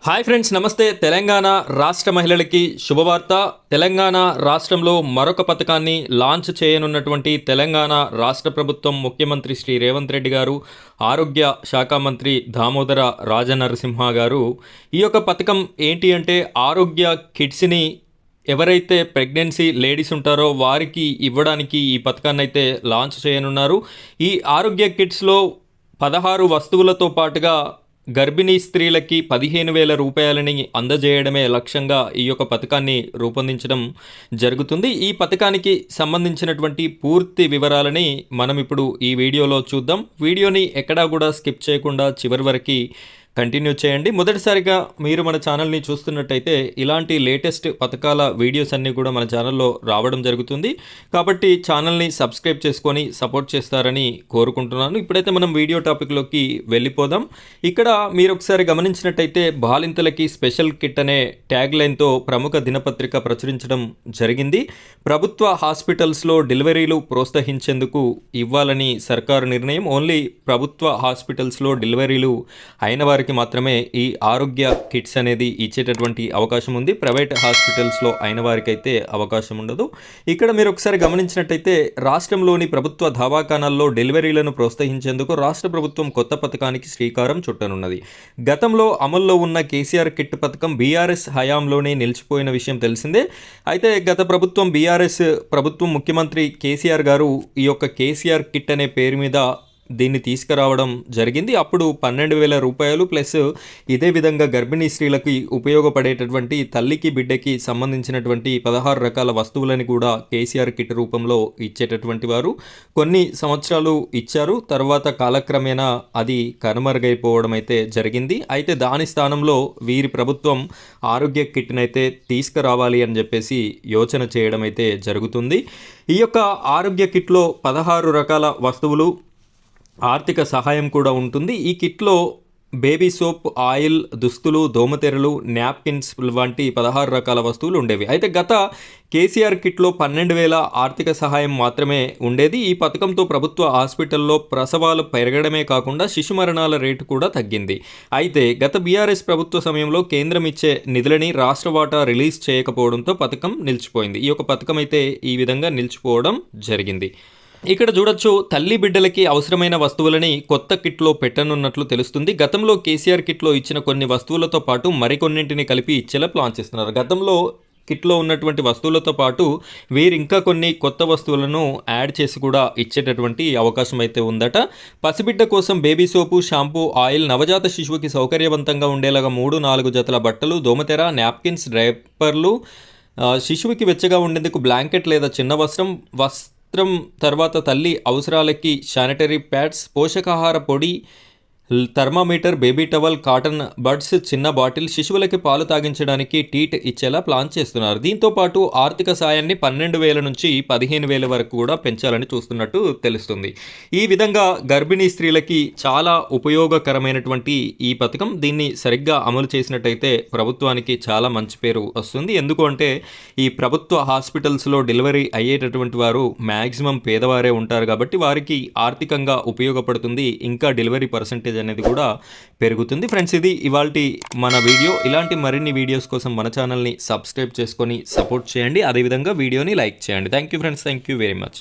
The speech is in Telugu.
హాయ్ ఫ్రెండ్స్, నమస్తే. తెలంగాణ రాష్ట్ర మహిళలకి శుభవార్త. తెలంగాణ రాష్ట్రంలో మరొక పథకాన్ని లాంచ్ చేయనున్నటువంటి తెలంగాణ రాష్ట్ర ప్రభుత్వం ముఖ్యమంత్రి శ్రీ రేవంత్ రెడ్డి గారు, ఆరోగ్య శాఖ మంత్రి దామోదర రాజనరసింహ గారు ఈ యొక్క పథకం ఏంటి అంటే ఆరోగ్య కిట్స్ని ఎవరైతే ప్రెగ్నెన్సీ లేడీస్ ఉంటారో వారికి ఇవ్వడానికి ఈ పథకాన్ని అయితే లాంచ్ చేయనున్నారు. ఈ ఆరోగ్య కిట్స్లో 16 వస్తువులతో పాటుగా గర్భిణీ స్త్రీలకి 15,000 రూపాయలని అందజేయడమే లక్ష్యంగా ఈ యొక్క పథకాన్ని రూపొందించడం జరుగుతుంది. ఈ పథకానికి సంబంధించినటువంటి పూర్తి వివరాలని మనం ఇప్పుడు ఈ వీడియోలో చూద్దాం. వీడియోని ఎక్కడా కూడా స్కిప్ చేయకుండా చివరి వరకు కంటిన్యూ చేయండి. మొదటిసారిగా మీరు మన ఛానల్ని చూస్తున్నట్టయితే ఇలాంటి లేటెస్ట్ పథకాల వీడియోస్ అన్నీ కూడా మన ఛానల్లో రావడం జరుగుతుంది. కాబట్టి ఛానల్ని సబ్స్క్రైబ్ చేసుకొని సపోర్ట్ చేస్తారని కోరుకుంటున్నాను. ఇప్పుడైతే మనం వీడియో టాపిక్లోకి వెళ్ళిపోదాం. ఇక్కడ మీరు ఒకసారి గమనించినట్టయితే బాలింతలకి స్పెషల్ కిట్ అనే ట్యాగ్ లైన్తో ప్రముఖ దినపత్రిక ప్రచురించడం జరిగింది. ప్రభుత్వ హాస్పిటల్స్లో డెలివరీలు ప్రోత్సహించేందుకు ఇవ్వాలని సర్కారు నిర్ణయం. ఓన్లీ ప్రభుత్వ హాస్పిటల్స్లో డెలివరీలు అయిన వారికి మాత్రమే ఈ ఆరోగ్య కిట్స్ అనేది ఇచ్చేటటువంటి అవకాశం ఉంది. ప్రైవేట్ హాస్పిటల్స్లో అయిన వారికి అయితే అవకాశం ఉండదు. ఇక్కడ మీరు ఒకసారి గమనించినట్టయితే రాష్ట్రంలోని ప్రభుత్వ దవాఖానాల్లో డెలివరీలను ప్రోత్సహించేందుకు రాష్ట్ర ప్రభుత్వం కొత్త పథకానికి శ్రీకారం చుట్టనున్నది. గతంలో అమల్లో ఉన్న కేసీఆర్ కిట్ పథకం బీఆర్ఎస్ హయాంలోనే నిలిచిపోయిన విషయం తెలిసిందే. అయితే గత ప్రభుత్వం బీఆర్ఎస్ ప్రభుత్వం ముఖ్యమంత్రి కేసీఆర్ గారు ఈ యొక్క కేసీఆర్ కిట్ అనే పేరు మీద దీన్ని తీసుకురావడం జరిగింది. అప్పుడు 12,000 రూపాయలు ప్లస్ ఇదే విధంగా గర్భిణీ స్త్రీలకి ఉపయోగపడేటటువంటి తల్లికి బిడ్డకి సంబంధించినటువంటి 16 రకాల వస్తువులని కూడా కేసీఆర్ కిట్ రూపంలో ఇచ్చేటటువంటి వారు కొన్ని సంవత్సరాలు ఇచ్చారు. తర్వాత కాలక్రమేణా అది కనుమరుగైపోవడం అయితే జరిగింది. అయితే దాని స్థానంలో వీరి ప్రభుత్వం ఆరోగ్య కిట్ని అయితే తీసుకురావాలి అని చెప్పేసి యోచన చేయడం అయితే జరుగుతుంది. ఈ యొక్క ఆరోగ్య కిట్లో 16 రకాల వస్తువులు, ఆర్థిక సహాయం కూడా ఉంటుంది. ఈ కిట్లో బేబీ సోప్, ఆయిల్, దుస్తులు, దోమతెరలు, నాప్కిన్స్ వంటి 16 రకాల వస్తువులు ఉండేవి. అయితే గత కేసీఆర్ కిట్లో 12,000 ఆర్థిక సహాయం మాత్రమే ఉండేది. ఈ పథకంతో ప్రభుత్వ హాస్పిటల్లో ప్రసవాలు పెరగడమే కాకుండా శిశు మరణాల రేటు కూడా తగ్గింది. అయితే గత బీఆర్ఎస్ ప్రభుత్వ సమయంలో కేంద్రం ఇచ్చే నిధులని రాష్ట్ర వాటా రిలీజ్ చేయకపోవడంతో పథకం నిలిచిపోయింది. ఈ యొక్క పథకం అయితే ఈ విధంగా నిలిచిపోవడం జరిగింది. ఇక్కడ చూడొచ్చు, తల్లి బిడ్డలకి అవసరమైన వస్తువులని కొత్త కిట్లో పెట్టనున్నట్లు తెలుస్తుంది. గతంలో కేసీఆర్ కిట్లో ఇచ్చిన కొన్ని వస్తువులతో పాటు మరికొన్నింటిని కలిపి ఇచ్చేలా ప్లాన్ చేస్తున్నారు. గతంలో కిట్లో ఉన్నటువంటి వస్తువులతో పాటు వీరు ఇంకా కొన్ని కొత్త వస్తువులను యాడ్ చేసి కూడా ఇచ్చేటటువంటి అవకాశం అయితే ఉందట. పసిబిడ్డ కోసం బేబీ సోపు, షాంపూ, ఆయిల్, నవజాత శిశువుకి సౌకర్యవంతంగా ఉండేలాగా 3-4 జతల బట్టలు, దోమతెర, నాప్కిన్స్, డ్రైపర్లు, శిశువుకి వెచ్చగా ఉండేందుకు బ్లాంకెట్ లేదా చిన్న వస్త్రం, తర్వాత తల్లి అవసరాలకి శానిటరీ ప్యాడ్స్, పోషకాహార పొడి, thermometer, baby towel, cotton buds, చిన్న బాటిల్, శిశువులకి పాలు తాగించడానికి టీట్ ఇచ్చేలా ప్లాన్ చేస్తున్నారు. దీంతో పాటు ఆర్థిక సాయాన్ని 12,000 నుంచి 15,000 వరకు కూడా పెంచాలని చూస్తున్నట్టు తెలుస్తుంది. ఈ విధంగా గర్భిణీ స్త్రీలకి చాలా ఉపయోగకరమైనటువంటి ఈ పథకం. దీన్ని సరిగ్గా అమలు చేసినట్టయితే ప్రభుత్వానికి చాలా మంచి పేరు వస్తుంది. ఎందుకంటే ఈ ప్రభుత్వ హాస్పిటల్స్లో డెలివరీ అయ్యేటటువంటి వారు మ్యాక్సిమం పేదవారే ఉంటారు కాబట్టి వారికి ఆర్థికంగా ఉపయోగపడుతుంది. ఇంకా డెలివరీ పర్సెంటేజ్ అనేది కూడా పెరుగుతుంది. ఫ్రెండ్స్, ఇది ఇవాల్టి మన వీడియో. ఇలాంటి మరిన్ని వీడియోస్ కోసం మన ఛానల్ని సబ్స్క్రైబ్ చేసుకొని సపోర్ట్ చేయండి. అదేవిధంగా వీడియోని లైక్ చేయండి. Thank you friends, thank you very much.